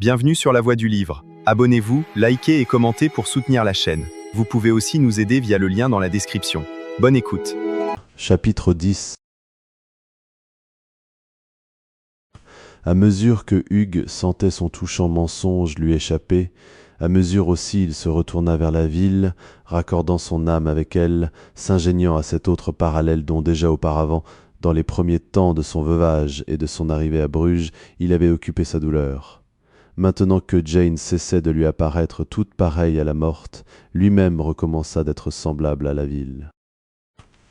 Bienvenue sur La Voix du Livre. Abonnez-vous, likez et commentez pour soutenir la chaîne. Vous pouvez aussi nous aider via le lien dans la description. Bonne écoute. Chapitre 10. À mesure que Hugues sentait son touchant mensonge lui échapper, à mesure aussi il se retourna vers la ville, raccordant son âme avec elle, s'ingéniant à cet autre parallèle dont déjà auparavant, dans les premiers temps de son veuvage et de son arrivée à Bruges, il avait occupé sa douleur. Maintenant que Jane cessait de lui apparaître toute pareille à la morte, lui-même recommença d'être semblable à la ville.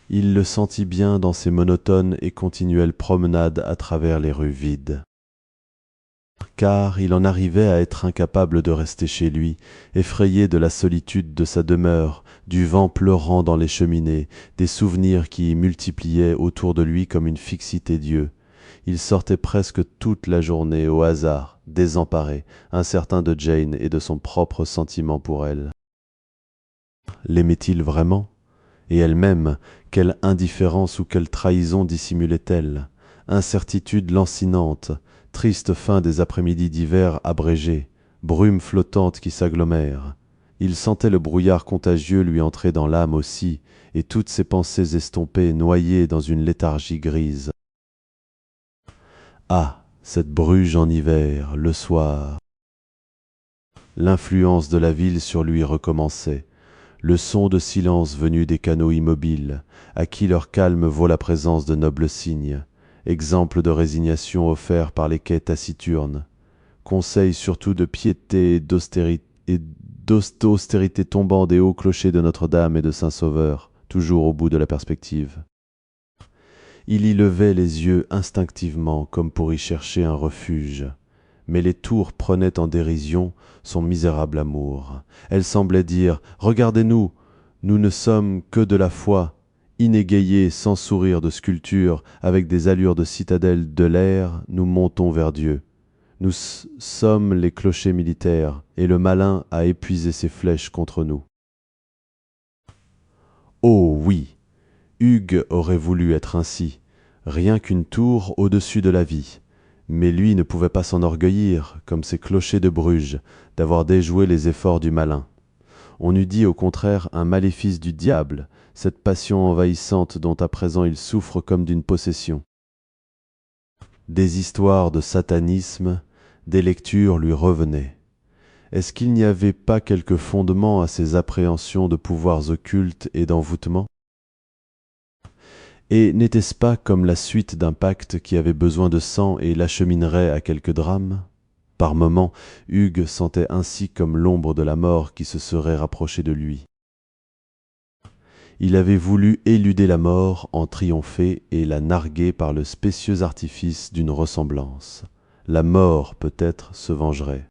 Il le sentit bien dans ses monotones et continuelles promenades à travers les rues vides. Car il en arrivait à être incapable de rester chez lui, effrayé de la solitude de sa demeure, du vent pleurant dans les cheminées, des souvenirs qui y multipliaient autour de lui comme une fixité d'yeux. Il sortait presque toute la journée au hasard, désemparé, incertain de Jane et de son propre sentiment pour elle. L'aimait-il vraiment ? Et elle-même, quelle indifférence ou quelle trahison dissimulait-elle ? Incertitude lancinante, triste fin des après-midi d'hiver abrégés, brume flottante qui s'agglomère. Il sentait le brouillard contagieux lui entrer dans l'âme aussi, et toutes ses pensées estompées, noyées dans une léthargie grise. Ah, cette Bruges en hiver, le soir. L'influence de la ville sur lui recommençait. Le son de silence venu des canaux immobiles, à qui leur calme vaut la présence de nobles signes, exemple de résignation offert par les quais taciturnes, conseil surtout de piété et d'austérité tombant des hauts clochers de Notre-Dame et de Saint-Sauveur, toujours au bout de la perspective. Il y levait les yeux instinctivement comme pour y chercher un refuge. Mais les tours prenaient en dérision son misérable amour. Elle semblait dire « Regardez-nous, nous ne sommes que de la foi, inégayés, sans sourire de sculpture, avec des allures de citadelle de l'air, nous montons vers Dieu. Nous sommes les clochers militaires, et le malin a épuisé ses flèches contre nous. » Oh oui, Hugues aurait voulu être ainsi, rien qu'une tour au-dessus de la vie. Mais lui ne pouvait pas s'enorgueillir, comme ces clochers de Bruges, d'avoir déjoué les efforts du malin. On eût dit au contraire un maléfice du diable, cette passion envahissante dont à présent il souffre comme d'une possession. Des histoires de satanisme, des lectures lui revenaient. Est-ce qu'il n'y avait pas quelque fondement à ces appréhensions de pouvoirs occultes et d'envoûtement ? Et n'était-ce pas comme la suite d'un pacte qui avait besoin de sang et l'acheminerait à quelque drame ? Par moments, Hugues sentait ainsi comme l'ombre de la mort qui se serait rapprochée de lui. Il avait voulu éluder la mort, en triompher et la narguer par le spécieux artifice d'une ressemblance. La mort, peut-être, se vengerait.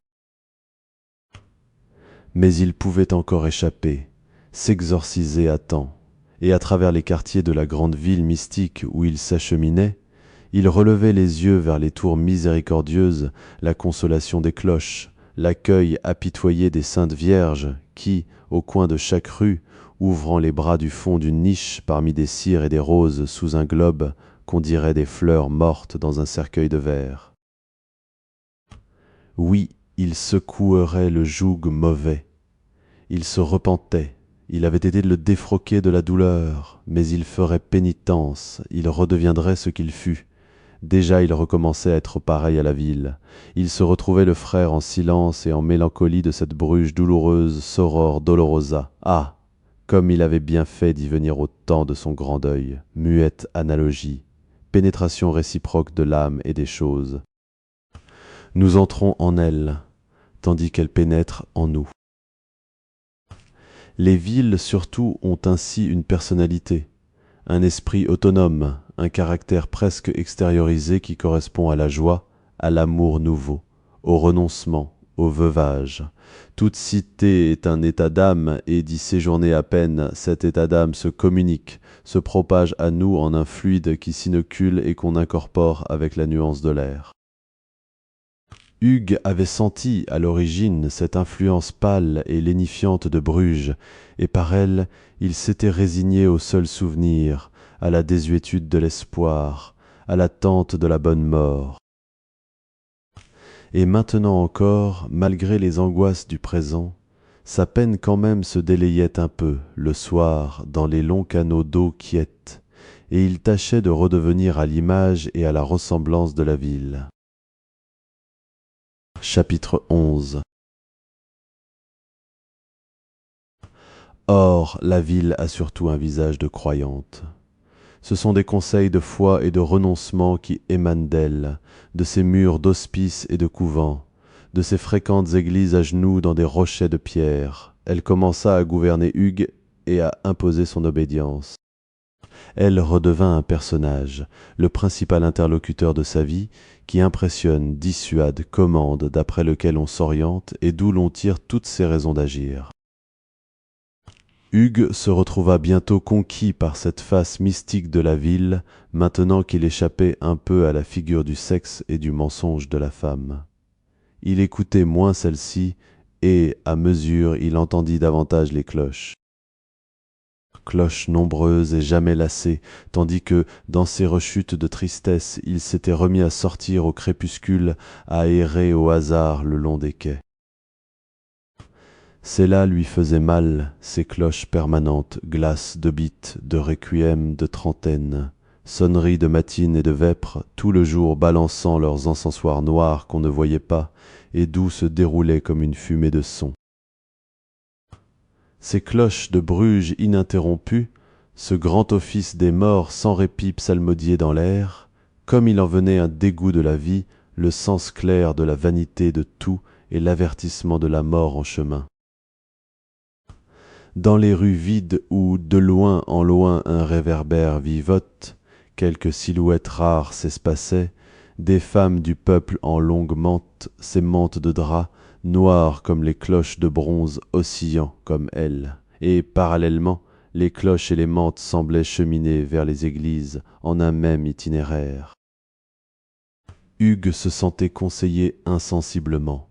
Mais il pouvait encore échapper, s'exorciser à temps. Et à travers les quartiers de la grande ville mystique où il s'acheminait, il relevait les yeux vers les tours miséricordieuses, la consolation des cloches, l'accueil apitoyé des saintes vierges qui, au coin de chaque rue, ouvrant les bras du fond d'une niche parmi des cires et des roses sous un globe qu'on dirait des fleurs mortes dans un cercueil de verre. Oui, il secouerait le joug mauvais, il se repentait. Il avait été le défroquer de la douleur, mais il ferait pénitence, il redeviendrait ce qu'il fut. Déjà il recommençait à être pareil à la ville. Il se retrouvait le frère en silence et en mélancolie de cette Bruges douloureuse, soror dolorosa. Ah, comme il avait bien fait d'y venir au temps de son grand deuil. Muette analogie, pénétration réciproque de l'âme et des choses. Nous entrons en elle, tandis qu'elle pénètre en nous. Les villes surtout ont ainsi une personnalité, un esprit autonome, un caractère presque extériorisé qui correspond à la joie, à l'amour nouveau, au renoncement, au veuvage. Toute cité est un état d'âme et d'y séjourner à peine, cet état d'âme se communique, se propage à nous en un fluide qui s'inocule et qu'on incorpore avec la nuance de l'air. Hugues avait senti à l'origine cette influence pâle et lénifiante de Bruges, et par elle il s'était résigné au seul souvenir, à la désuétude de l'espoir, à l'attente de la bonne mort. Et maintenant encore, malgré les angoisses du présent, sa peine quand même se délayait un peu, le soir, dans les longs canaux d'eau quiète, et il tâchait de redevenir à l'image et à la ressemblance de la ville. Chapitre 11. Or, la ville a surtout un visage de croyante. Ce sont des conseils de foi et de renoncement qui émanent d'elle, de ses murs d'hospices et de couvents, de ses fréquentes églises à genoux dans des rochers de pierre. Elle commença à gouverner Hugues et à imposer son obédience. Elle redevint un personnage, le principal interlocuteur de sa vie, qui impressionne, dissuade, commande, d'après lequel on s'oriente et d'où l'on tire toutes ses raisons d'agir. Hugues se retrouva bientôt conquis par cette face mystique de la ville, maintenant qu'il échappait un peu à la figure du sexe et du mensonge de la femme. Il écoutait moins celle-ci, et, à mesure, il entendit davantage les cloches. Cloches nombreuses et jamais lassées, tandis que, dans ses rechutes de tristesse, il s'était remis à sortir au crépuscule, à errer au hasard le long des quais. Cela lui faisait mal, ces cloches permanentes, glaces de bites, de requiem, de trentaine, sonneries de matines et de vêpres, tout le jour balançant leurs encensoirs noirs qu'on ne voyait pas, et d'où se déroulait comme une fumée de son. Ces cloches de Bruges ininterrompues, ce grand office des morts sans répit psalmodié dans l'air, comme il en venait un dégoût de la vie, le sens clair de la vanité de tout et l'avertissement de la mort en chemin. Dans les rues vides où, de loin en loin, un réverbère vivote, quelques silhouettes rares s'espaçaient, des femmes du peuple en longues mantes, ces mantes de drap, noires comme les cloches de bronze oscillant comme elles, et, parallèlement, les cloches et les mantes semblaient cheminer vers les églises en un même itinéraire. Hugues se sentait conseillé insensiblement.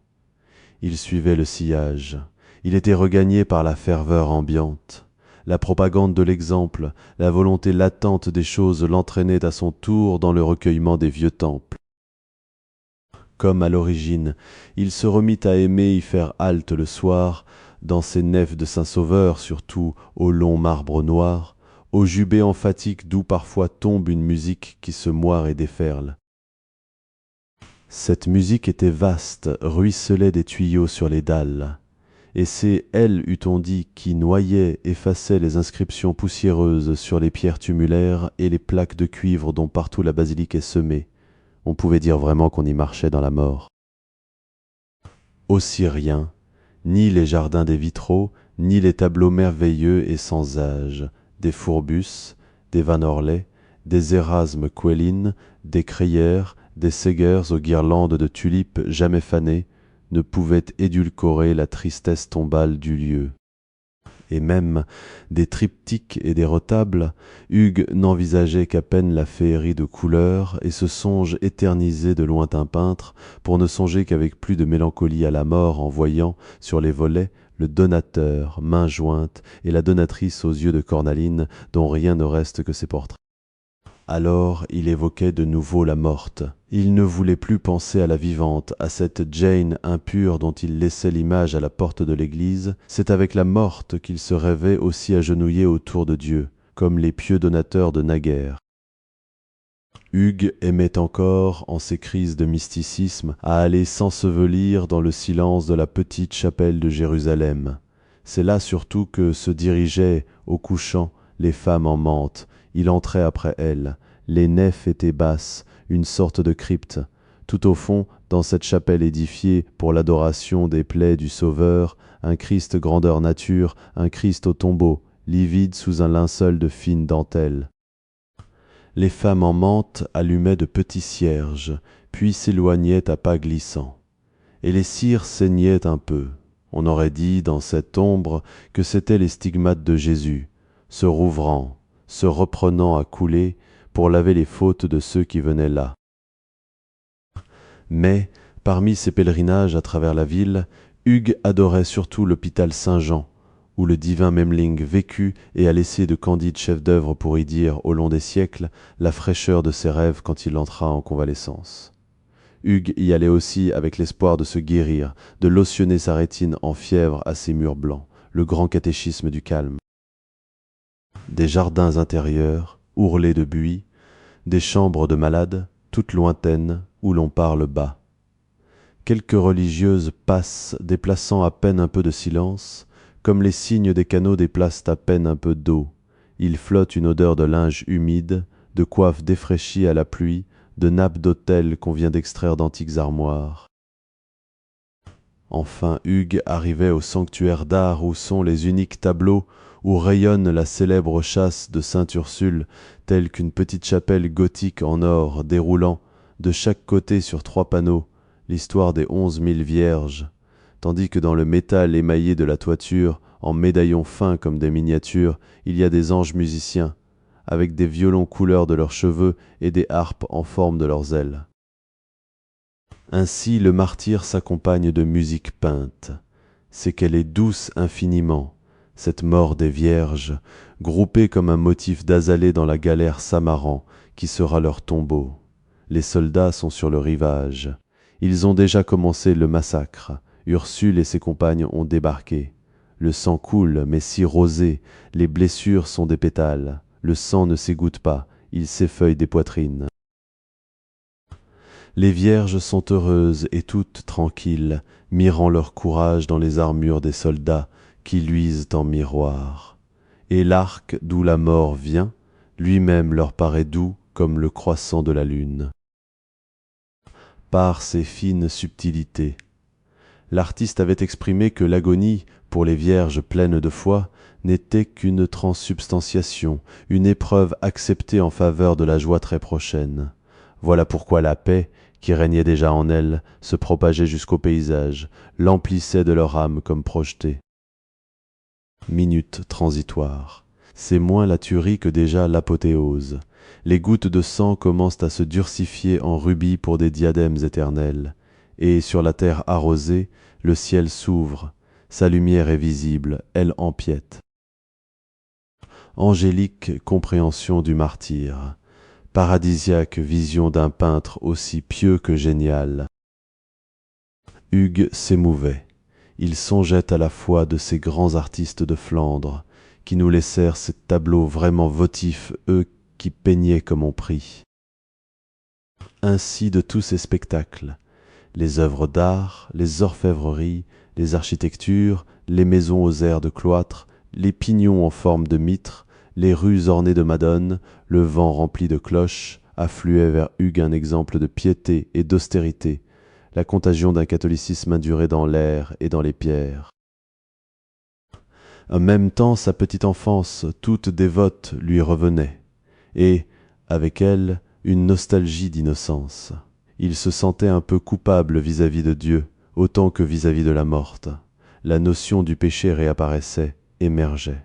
Il suivait le sillage. Il était regagné par la ferveur ambiante. La propagande de l'exemple, la volonté latente des choses l'entraînaient à son tour dans le recueillement des vieux temples. Comme à l'origine, il se remit à aimer y faire halte le soir, dans ces nefs de Saint-Sauveur, surtout aux longs marbres noirs, aux jubés emphatiques d'où parfois tombe une musique qui se moire et déferle. Cette musique était vaste, ruisselait des tuyaux sur les dalles. Et c'est elle, eût-on dit, qui noyait, effaçait les inscriptions poussiéreuses sur les pierres tumulaires et les plaques de cuivre dont partout la basilique est semée. On pouvait dire vraiment qu'on y marchait dans la mort. Aussi rien, ni les jardins des vitraux, ni les tableaux merveilleux et sans âge, des Fourbus, des Van Orley, des Erasme Quellin, des Crayères, des Segers aux guirlandes de tulipes jamais fanées, ne pouvaient édulcorer la tristesse tombale du lieu. Et même des triptyques et des retables, Hugues n'envisageait qu'à peine la féerie de couleurs et ce songe éternisé de lointains peintres, pour ne songer qu'avec plus de mélancolie à la mort en voyant, sur les volets, le donateur, main jointe, et la donatrice aux yeux de cornaline, dont rien ne reste que ses portraits. Alors il évoquait de nouveau la morte. Il ne voulait plus penser à la vivante, à cette Jane impure dont il laissait l'image à la porte de l'église. C'est avec la morte qu'il se rêvait aussi agenouillé autour de Dieu, comme les pieux donateurs de naguère. Hugues aimait encore, en ses crises de mysticisme, à aller s'ensevelir dans le silence de la petite chapelle de Jérusalem. C'est là surtout que se dirigeaient, au couchant, les femmes en mante. Il entrait après elles. Les nefs étaient basses, une sorte de crypte. Tout au fond, dans cette chapelle édifiée pour l'adoration des plaies du Sauveur, un Christ grandeur nature, un Christ au tombeau, livide sous un linceul de fine dentelle. Les femmes en mante allumaient de petits cierges, puis s'éloignaient à pas glissants. Et les cires saignaient un peu. On aurait dit, dans cette ombre, que c'étaient les stigmates de Jésus, se rouvrant, se reprenant à couler pour laver les fautes de ceux qui venaient là. Mais, parmi ces pèlerinages à travers la ville, Hugues adorait surtout l'hôpital Saint-Jean, où le divin Memling vécut et a laissé de candides chefs-d'œuvre pour y dire, au long des siècles, la fraîcheur de ses rêves quand il entra en convalescence. Hugues y allait aussi avec l'espoir de se guérir, de lotionner sa rétine en fièvre à ces murs blancs, le grand catéchisme du calme. Des jardins intérieurs, ourlés de buis, des chambres de malades, toutes lointaines, où l'on parle bas. Quelques religieuses passent, déplaçant à peine un peu de silence, comme les cygnes des canaux déplacent à peine un peu d'eau. Il flotte une odeur de linge humide, de coiffes défraîchies à la pluie, de nappes d'autel qu'on vient d'extraire d'antiques armoires. Enfin Hugues arrivait au sanctuaire d'art où sont les uniques tableaux, où rayonne la célèbre châsse de Sainte Ursule, telle qu'une petite chapelle gothique en or déroulant, de chaque côté sur 3 panneaux, l'histoire des 11 000 vierges, tandis que dans le métal émaillé de la toiture, en médaillons fins comme des miniatures, il y a des anges musiciens, avec des violons couleur de leurs cheveux et des harpes en forme de leurs ailes. Ainsi le martyre s'accompagne de musique peinte. C'est qu'elle est douce infiniment, cette mort des vierges, groupée comme un motif d'azalée dans la galère Samaran, qui sera leur tombeau. Les soldats sont sur le rivage. Ils ont déjà commencé le massacre. Ursule et ses compagnes ont débarqué. Le sang coule, mais si rosé, les blessures sont des pétales. Le sang ne s'égoutte pas, il s'effeuille des poitrines. Les vierges sont heureuses et toutes tranquilles, mirant leur courage dans les armures des soldats qui luisent en miroir. Et l'arc d'où la mort vient, lui-même leur paraît doux comme le croissant de la lune. Par ses fines subtilités. L'artiste avait exprimé que l'agonie, pour les vierges pleines de foi, n'était qu'une transsubstantiation, une épreuve acceptée en faveur de la joie très prochaine. Voilà pourquoi la paix, qui régnait déjà en elles, se propageait jusqu'au paysage, l'emplissait de leur âme comme projetée. Minute transitoire. C'est moins la tuerie que déjà l'apothéose. Les gouttes de sang commencent à se durcifier en rubis pour des diadèmes éternels, et sur la terre arrosée, le ciel s'ouvre, sa lumière est visible, elle empiète. Angélique compréhension du martyre, paradisiaque vision d'un peintre aussi pieux que génial. Hugues s'émouvait. Il songeait à la fois de ces grands artistes de Flandre, qui nous laissèrent ces tableaux vraiment votifs, eux qui peignaient comme on prie. Ainsi de tous ces spectacles, les œuvres d'art, les orfèvreries, les architectures, les maisons aux airs de cloître, les pignons en forme de mitre, les rues ornées de madones, le vent rempli de cloches, affluait vers Hugues un exemple de piété et d'austérité, la contagion d'un catholicisme induré dans l'air et dans les pierres. En même temps, sa petite enfance, toute dévote, lui revenait, et, avec elle, une nostalgie d'innocence. Il se sentait un peu coupable vis-à-vis de Dieu, autant que vis-à-vis de la morte. La notion du péché réapparaissait, émergeait.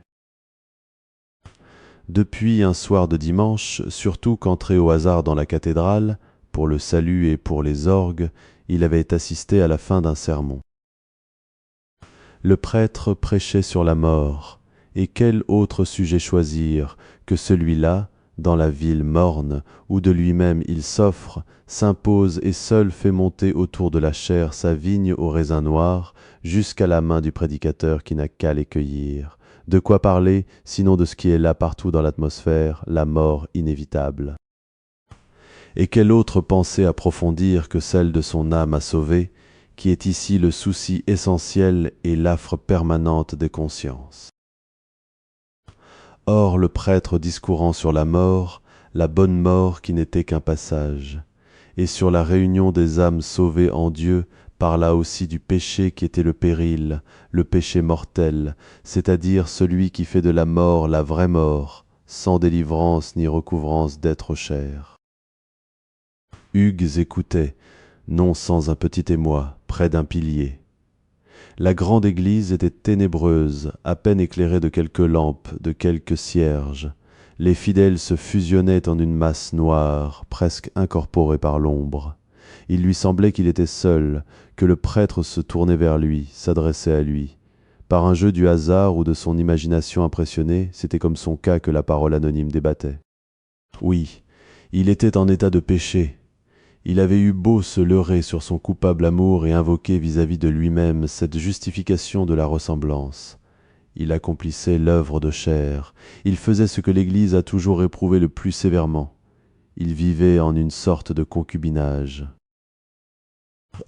Depuis un soir de dimanche, surtout qu'entré au hasard dans la cathédrale, pour le salut et pour les orgues, il avait assisté à la fin d'un sermon. Le prêtre prêchait sur la mort, et quel autre sujet choisir que celui-là, dans la ville morne, où de lui-même il s'offre, s'impose et seul fait monter autour de la chair sa vigne au raisin noir, jusqu'à la main du prédicateur qui n'a qu'à les cueillir. De quoi parler, sinon de ce qui est là partout dans l'atmosphère, la mort inévitable. Et quelle autre pensée approfondir que celle de son âme à sauver, qui est ici le souci essentiel et l'affre permanente des consciences. Or le prêtre discourant sur la mort, la bonne mort qui n'était qu'un passage, et sur la réunion des âmes sauvées en Dieu, parla aussi du péché qui était le péril, le péché mortel, c'est-à-dire celui qui fait de la mort la vraie mort, sans délivrance ni recouvrance d'être cher. Hugues écoutait, non sans un petit émoi, près d'un pilier. La grande église était ténébreuse, à peine éclairée de quelques lampes, de quelques cierges. Les fidèles se fusionnaient en une masse noire, presque incorporée par l'ombre. Il lui semblait qu'il était seul, que le prêtre se tournait vers lui, s'adressait à lui. Par un jeu du hasard ou de son imagination impressionnée, c'était comme son cas que la parole anonyme débattait. Oui, il était en état de péché. Il avait eu beau se leurrer sur son coupable amour et invoquer vis-à-vis de lui-même cette justification de la ressemblance. Il accomplissait l'œuvre de chair, il faisait ce que l'Église a toujours éprouvé le plus sévèrement. Il vivait en une sorte de concubinage.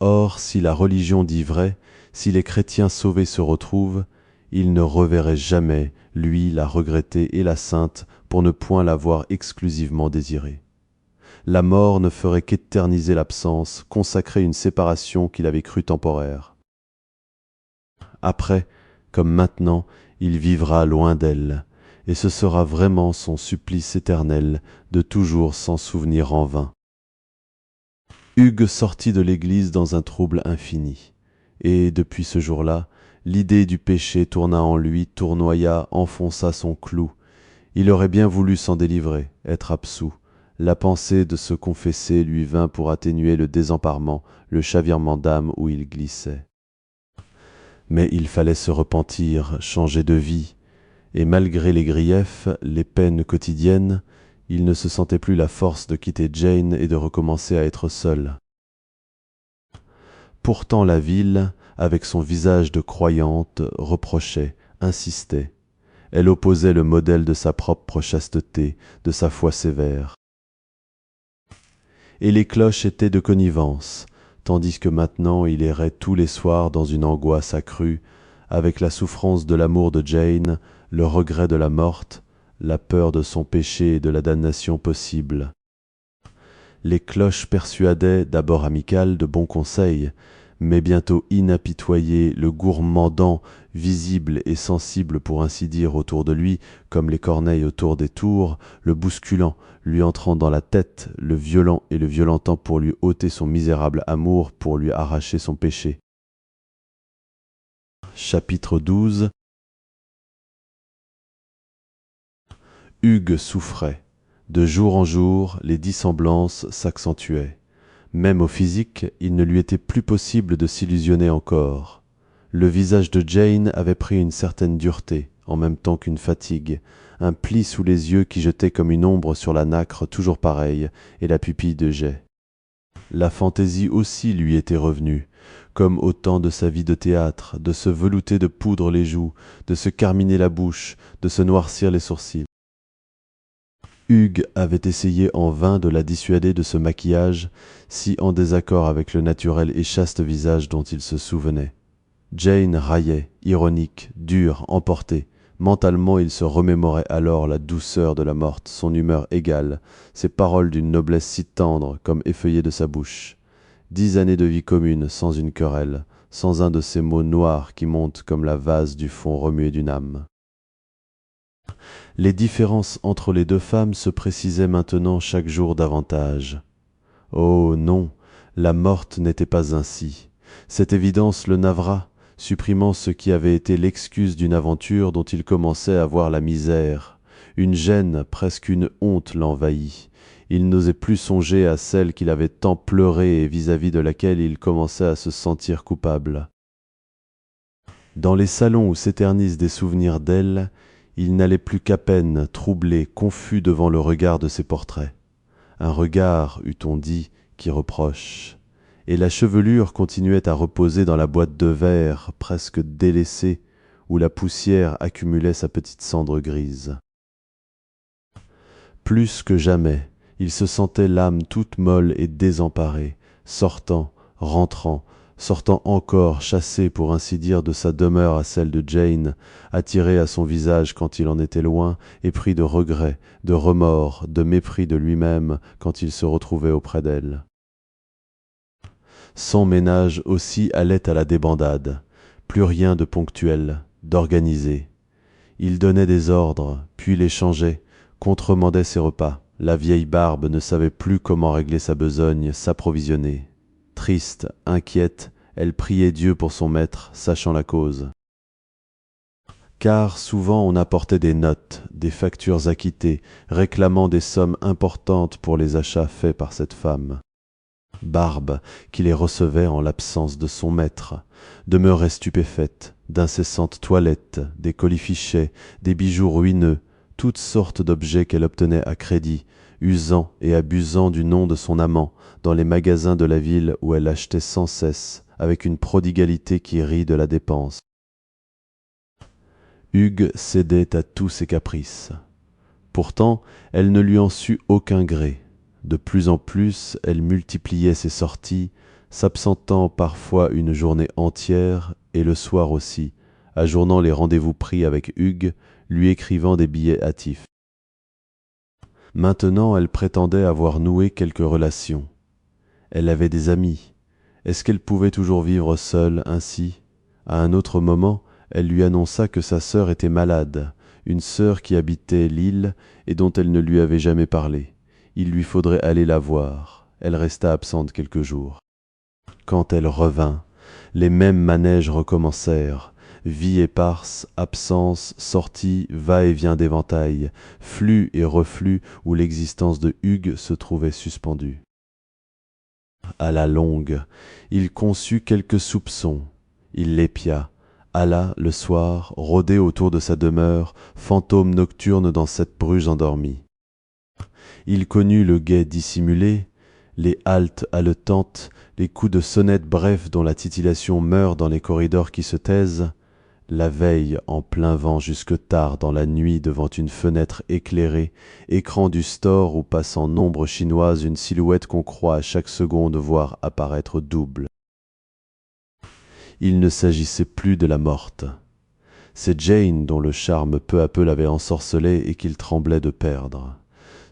Or, si la religion dit vrai, si les chrétiens sauvés se retrouvent, il ne reverrait jamais, lui, la regrettée et la sainte, pour ne point l'avoir exclusivement désirée. La mort ne ferait qu'éterniser l'absence, consacrer une séparation qu'il avait crue temporaire. Après, comme maintenant, il vivra loin d'elle, et ce sera vraiment son supplice éternel de toujours s'en souvenir en vain. Hugues sortit de l'église dans un trouble infini, et depuis ce jour-là, l'idée du péché tourna en lui, tournoya, enfonça son clou. Il aurait bien voulu s'en délivrer, être absous. La pensée de se confesser lui vint pour atténuer le désemparement, le chavirement d'âme où il glissait. Mais il fallait se repentir, changer de vie, et malgré les griefs, les peines quotidiennes, il ne se sentait plus la force de quitter Jane et de recommencer à être seul. Pourtant la ville, avec son visage de croyante, reprochait, insistait. Elle opposait le modèle de sa propre chasteté, de sa foi sévère. Et les cloches étaient de connivence, tandis que maintenant il errait tous les soirs dans une angoisse accrue, avec la souffrance de l'amour de Jane, le regret de la morte, la peur de son péché et de la damnation possible. Les cloches persuadaient, d'abord amicales, de bons conseils, mais bientôt inapitoyées, le gourmandant, visible et sensible pour ainsi dire autour de lui, comme les corneilles autour des tours, le bousculant, lui entrant dans la tête, le violant et le violentant pour lui ôter son misérable amour, pour lui arracher son péché. Chapitre 12. Hugues souffrait. De jour en jour, les dissemblances s'accentuaient. Même au physique, il ne lui était plus possible de s'illusionner encore. Le visage de Jane avait pris une certaine dureté, en même temps qu'une fatigue, un pli sous les yeux qui jetait comme une ombre sur la nacre toujours pareille, et la pupille de jet. La fantaisie aussi lui était revenue, comme au temps de sa vie de théâtre, de se velouter de poudre les joues, de se carminer la bouche, de se noircir les sourcils. Hugues avait essayé en vain de la dissuader de ce maquillage, si en désaccord avec le naturel et chaste visage dont il se souvenait. Jane raillait, ironique, dure, emportée. Mentalement, il se remémorait alors la douceur de la morte, son humeur égale, ses paroles d'une noblesse si tendre comme effeuillées de sa bouche. 10 années de vie commune sans une querelle, sans un de ces mots noirs qui montent comme la vase du fond remué d'une âme. Les différences entre les deux femmes se précisaient maintenant chaque jour davantage. Oh non, la morte n'était pas ainsi. Cette évidence le navra, supprimant ce qui avait été l'excuse d'une aventure dont il commençait à voir la misère. Une gêne, presque une honte l'envahit. Il n'osait plus songer à celle qu'il avait tant pleurée et vis-à-vis de laquelle il commençait à se sentir coupable. Dans les salons où s'éternisent des souvenirs d'elle, il n'allait plus qu'à peine, troublé, confus devant le regard de ses portraits. Un regard, eût-on dit, qui reproche. Et la chevelure continuait à reposer dans la boîte de verre, presque délaissée, où la poussière accumulait sa petite cendre grise. Plus que jamais, il se sentait l'âme toute molle et désemparée, sortant, rentrant, sortant encore, chassé pour ainsi dire de sa demeure à celle de Jane, attiré à son visage quand il en était loin, et pris de regrets, de remords, de mépris de lui-même quand il se retrouvait auprès d'elle. Son ménage aussi allait à la débandade, plus rien de ponctuel, d'organisé. Il donnait des ordres, puis les changeait, contremandait ses repas. La vieille barbe ne savait plus comment régler sa besogne, s'approvisionner. Triste, inquiète, elle priait Dieu pour son maître, sachant la cause. Car souvent on apportait des notes, des factures acquittées, réclamant des sommes importantes pour les achats faits par cette femme. Barbe, qui les recevait en l'absence de son maître, demeurait stupéfaite, d'incessantes toilettes, des colifichets, des bijoux ruineux, toutes sortes d'objets qu'elle obtenait à crédit, usant et abusant du nom de son amant dans les magasins de la ville où elle achetait sans cesse, avec une prodigalité qui rit de la dépense. Hugues cédait à tous ses caprices. Pourtant, elle ne lui en sut aucun gré. De plus en plus, elle multipliait ses sorties, s'absentant parfois une journée entière et le soir aussi, ajournant les rendez-vous pris avec Hugues, lui écrivant des billets hâtifs. Maintenant, elle prétendait avoir noué quelques relations. Elle avait des amis. Est-ce qu'elle pouvait toujours vivre seule ainsi? À un autre moment, elle lui annonça que sa sœur était malade, une sœur qui habitait l'île et dont elle ne lui avait jamais parlé. Il lui faudrait aller la voir. Elle resta absente quelques jours. Quand elle revint, les mêmes manèges recommencèrent. Vie éparse, absence, sortie, va-et-vient d'éventail, flux et reflux où l'existence de Hugues se trouvait suspendue. À la longue, il conçut quelques soupçons. Il l'épia, alla, le soir, rôder autour de sa demeure, fantôme nocturne dans cette bruges endormie. Il connut le guet dissimulé, les haltes haletantes, les coups de sonnette brefs dont la titillation meurt dans les corridors qui se taisent, la veille en plein vent jusque tard dans la nuit devant une fenêtre éclairée, écran du store où passe en ombre chinoise une silhouette qu'on croit à chaque seconde voir apparaître double. Il ne s'agissait plus de la morte. C'est Jane dont le charme peu à peu l'avait ensorcelé et qu'il tremblait de perdre.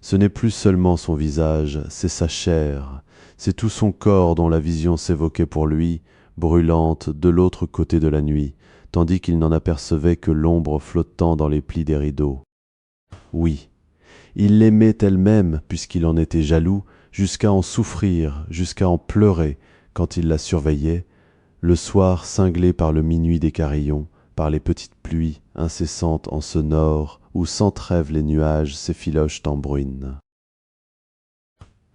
Ce n'est plus seulement son visage, c'est sa chair, c'est tout son corps dont la vision s'évoquait pour lui, brûlante de l'autre côté de la nuit, tandis qu'il n'en apercevait que l'ombre flottant dans les plis des rideaux. Oui, il l'aimait elle-même, puisqu'il en était jaloux, jusqu'à en souffrir, jusqu'à en pleurer, quand il la surveillait, le soir cinglé par le minuit des carillons, par les petites pluies incessantes en ce nord où sans trêve les nuages s'effilochent en bruine.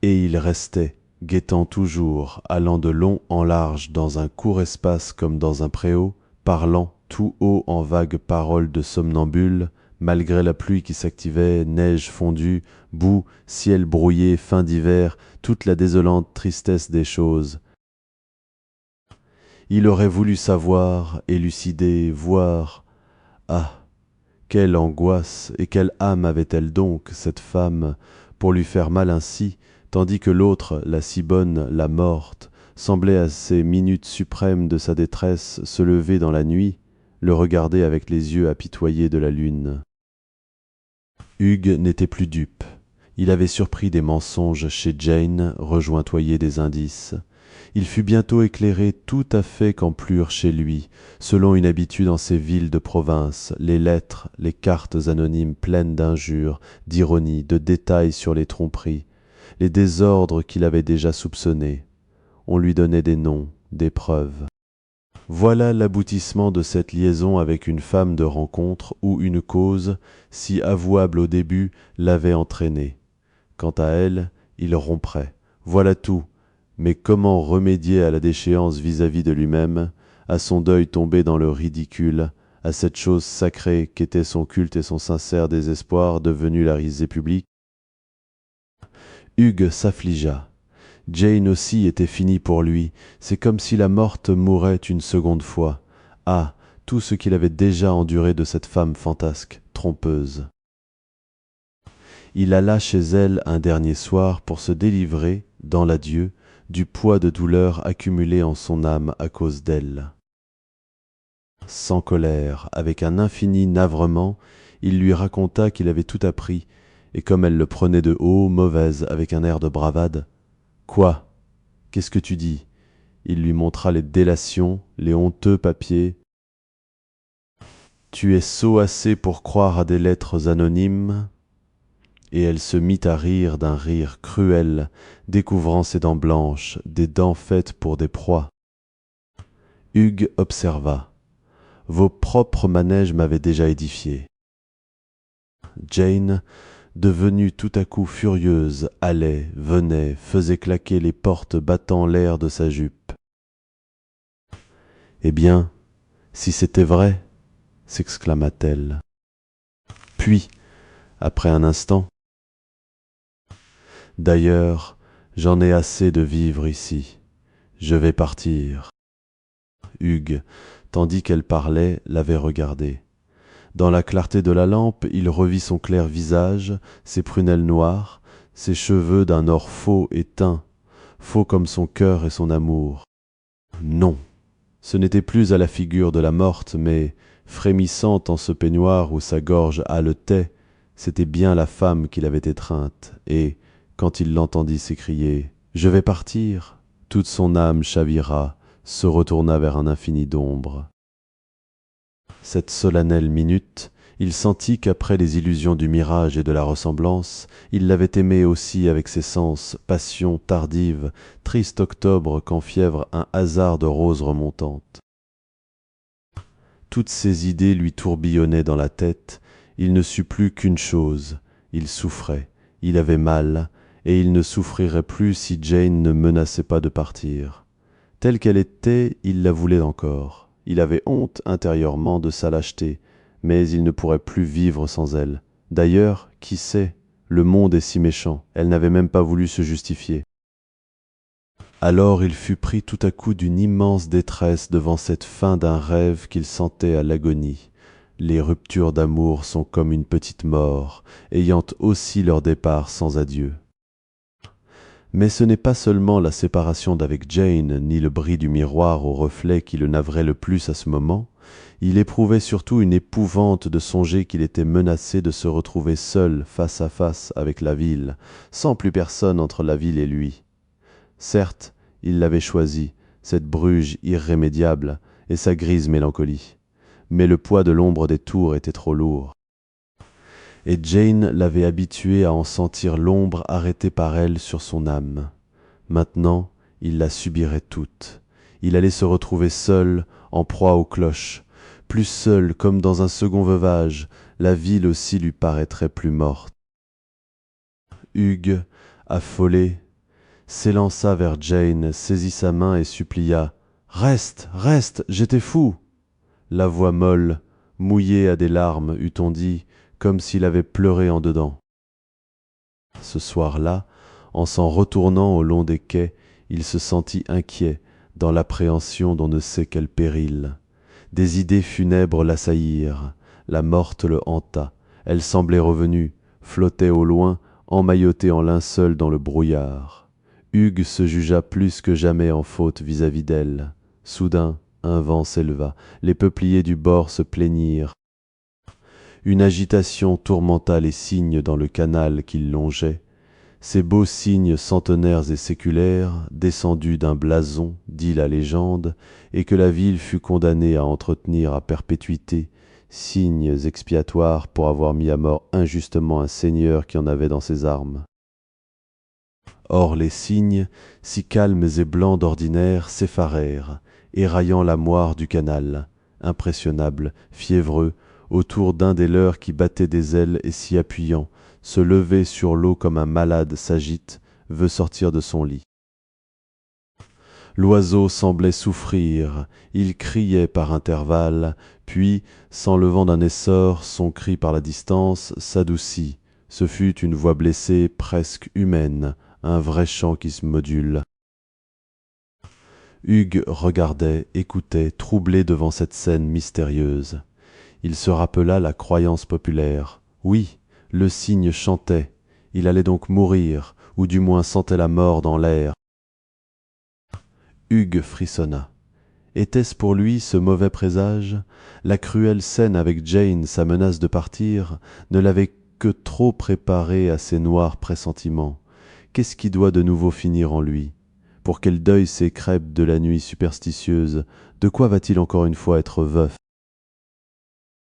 Et il restait, guettant toujours, allant de long en large dans un court espace comme dans un préau, parlant tout haut en vagues paroles de somnambule, malgré la pluie qui s'activait, neige fondue, boue, ciel brouillé, fin d'hiver, toute la désolante tristesse des choses. Il aurait voulu savoir, élucider, voir. Ah, quelle angoisse et quelle âme avait-elle donc, cette femme, pour lui faire mal ainsi, tandis que l'autre, la si bonne, la morte, semblait à ces minutes suprêmes de sa détresse se lever dans la nuit, le regarder avec les yeux apitoyés de la lune. Hugues n'était plus dupe. Il avait surpris des mensonges chez Jane, rejointoyé des indices. Il fut bientôt éclairé tout à fait qu'en plurent chez lui, selon une habitude en ces villes de province, les lettres, les cartes anonymes pleines d'injures, d'ironie, de détails sur les tromperies, les désordres qu'il avait déjà soupçonnés. On lui donnait des noms, des preuves. Voilà l'aboutissement de cette liaison avec une femme de rencontre où une cause, si avouable au début, l'avait entraîné. Quant à elle, il romprait. Voilà tout. Mais comment remédier à la déchéance vis-à-vis de lui-même, à son deuil tombé dans le ridicule, à cette chose sacrée qu'était son culte et son sincère désespoir devenu la risée publique? Hugues s'affligea. Jane aussi était finie pour lui. C'est comme si la morte mourait une seconde fois. Ah, tout ce qu'il avait déjà enduré de cette femme fantasque, trompeuse. Il alla chez elle un dernier soir pour se délivrer, dans l'adieu, du poids de douleur accumulé en son âme à cause d'elle. Sans colère, avec un infini navrement, il lui raconta qu'il avait tout appris, et comme elle le prenait de haut, mauvaise, avec un air de bravade, « Quoi? Qu'est-ce que tu dis ?» Il lui montra les délations, les honteux papiers. « Tu es sot assez pour croire à des lettres anonymes ?» Et elle se mit à rire d'un rire cruel, découvrant ses dents blanches, des dents faites pour des proies. Hugues observa. « Vos propres manèges m'avaient déjà édifié. » Jane, devenue tout à coup furieuse, allait, venait, faisait claquer les portes battant l'air de sa jupe. « Eh bien, si c'était vrai, s'exclama-t-elle. Puis, après un instant, D'ailleurs, j'en ai assez de vivre ici. Je vais partir. » Hugues, tandis qu'elle parlait, l'avait regardée. Dans la clarté de la lampe, il revit son clair visage, ses prunelles noires, ses cheveux d'un or faux et teint, faux comme son cœur et son amour. Non, ce n'était plus à la figure de la morte, mais, frémissante en ce peignoir où sa gorge haletait, c'était bien la femme qui l'avait étreinte, et, quand il l'entendit s'écrier « Je vais partir !» toute son âme chavira, se retourna vers un infini d'ombre. Cette solennelle minute, il sentit qu'après les illusions du mirage et de la ressemblance, il l'avait aimée aussi avec ses sens, passion tardive, triste octobre qu'enfièvre un hasard de roses remontantes. Toutes ces idées lui tourbillonnaient dans la tête, il ne sut plus qu'une chose, il souffrait, il avait mal, et il ne souffrirait plus si Jane ne menaçait pas de partir. Telle qu'elle était, il la voulait encore. Il avait honte intérieurement de sa lâcheté, mais il ne pourrait plus vivre sans elle. D'ailleurs, qui sait, le monde est si méchant, elle n'avait même pas voulu se justifier. Alors il fut pris tout à coup d'une immense détresse devant cette fin d'un rêve qu'il sentait à l'agonie. Les ruptures d'amour sont comme une petite mort, ayant aussi leur départ sans adieu. Mais ce n'est pas seulement la séparation d'avec Jane, ni le bris du miroir au reflet qui le navrait le plus à ce moment, il éprouvait surtout une épouvante de songer qu'il était menacé de se retrouver seul face à face avec la ville, sans plus personne entre la ville et lui. Certes, il l'avait choisie, cette Bruges irrémédiable, et sa grise mélancolie, mais le poids de l'ombre des tours était trop lourd. Et Jane l'avait habitué à en sentir l'ombre arrêtée par elle sur son âme. Maintenant, il la subirait toute. Il allait se retrouver seul, en proie aux cloches. Plus seul, comme dans un second veuvage, la ville aussi lui paraîtrait plus morte. Hugues, affolé, s'élança vers Jane, saisit sa main et supplia « Reste, reste, j'étais fou !» La voix molle, mouillée à des larmes, eût-on dit, comme s'il avait pleuré en dedans. Ce soir-là, en s'en retournant au long des quais, il se sentit inquiet, dans l'appréhension d'on ne sait quel péril. Des idées funèbres l'assaillirent, la morte le hanta, elle semblait revenue, flottait au loin, emmaillotée en linceul dans le brouillard. Hugues se jugea plus que jamais en faute vis-à-vis d'elle. Soudain, un vent s'éleva, les peupliers du bord se plaignirent. Une agitation tourmenta les cygnes dans le canal qu'ils longeaient, ces beaux cygnes centenaires et séculaires, descendus d'un blason, dit la légende, et que la ville fut condamnée à entretenir à perpétuité, cygnes expiatoires pour avoir mis à mort injustement un seigneur qui en avait dans ses armes. Or les cygnes, si calmes et blancs d'ordinaire, s'effarèrent, éraillant la moire du canal, impressionnables, fiévreux, autour d'un des leurs qui battait des ailes et s'y appuyant, se lever sur l'eau comme un malade s'agite, veut sortir de son lit. L'oiseau semblait souffrir, il criait par intervalles, puis, s'enlevant d'un essor, son cri par la distance s'adoucit. Ce fut une voix blessée, presque humaine, un vrai chant qui se module. Hugues regardait, écoutait, troublé devant cette scène mystérieuse. Il se rappela la croyance populaire. Oui, le cygne chantait. Il allait donc mourir, ou du moins sentait la mort dans l'air. Hugues frissonna. Était-ce pour lui ce mauvais présage? La cruelle scène avec Jane, sa menace de partir, ne l'avait que trop préparé à ces noirs pressentiments. Qu'est-ce qui doit de nouveau finir en lui? Pour quel deuil ces crêpes de la nuit superstitieuse? De quoi va-t-il encore une fois être veuf?